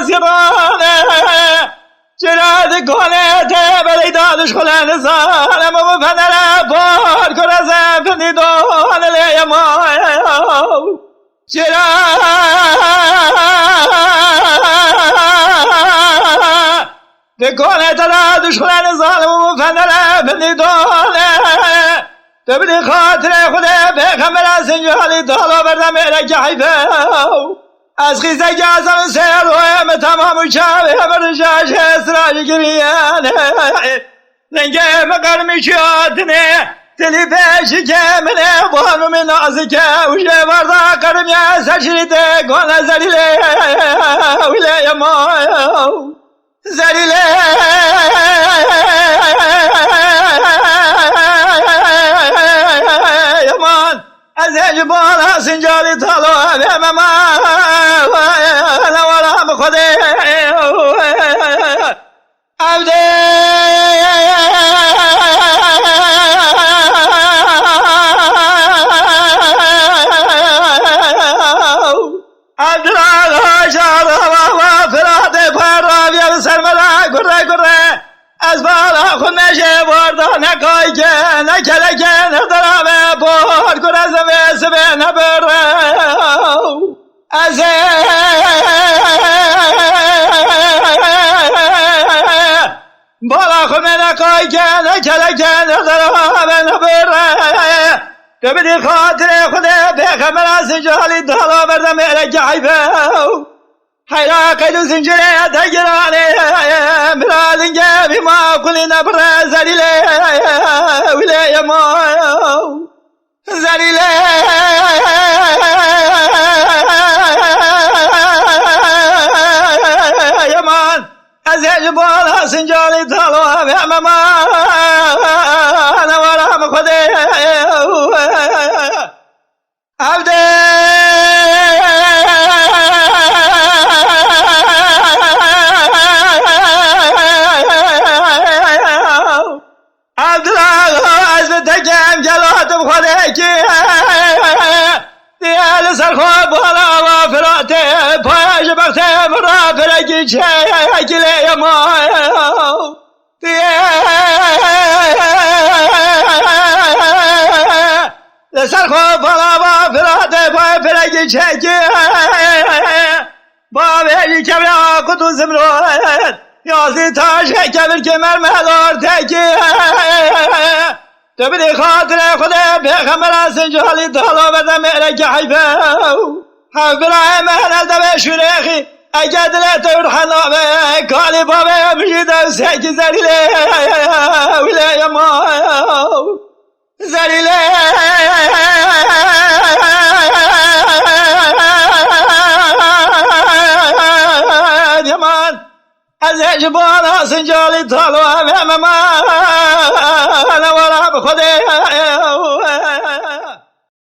سیرانه جناد کنه تبلی دادش خلان سالم و پدر بار کرزم فنی دون لیما کنه تدادش خلان سالم و پدر فنی دون تبلی خاطر خدا پیغمبر از اینجالی دالا بردم ایرک حیفه از خیزه گازم سیر رویم تمام شبه برشاش اسراج گریانه رنگه مقرمی شادنه دلی پیشی که منه بانو من نازی که وشه برده قرمی سشریده گونه زلیله ویله ما زلیله یمان از اجبان سنجالی طالو بمما نوالام خودی عبدی عبدالله شاد و فراد پرا بیار سرمدا گره گره از بالا خود نشه برده نکای که نکله که ندارم بار کن از سبه نبره از بالا خود نکای که نکله که ندارم نبره تو بدی خاطر خود پیغمبر از جالی دالا بردم ایرک حیفه حیرا قیدو زنجره تگرانه مرادنگه بیما کلی نبره زلیله ویله ما زلیله یمان از اجبال سنجالی طالو بمما نوارم خودی عبده تکم جلاتم خودی که دیال سرخواب بالا و فراته پایش بخته برا فرگی چه اکیله ما سرخواب بالا و فراته پای فرگی چه که بابی کبرا کتو زمرون یازی تاش کبر که مرملار تکی تو بدی خاطر خدا پیغمبر از جالی دالا بدم ایرک حیفه حفرای محل دم شریخی اگه دل تو حنابه کالی بابه بجیدم سکی زلیله ویله ما زلیله یمان از اجبان سنجالی طالو همه ما نوارم خودی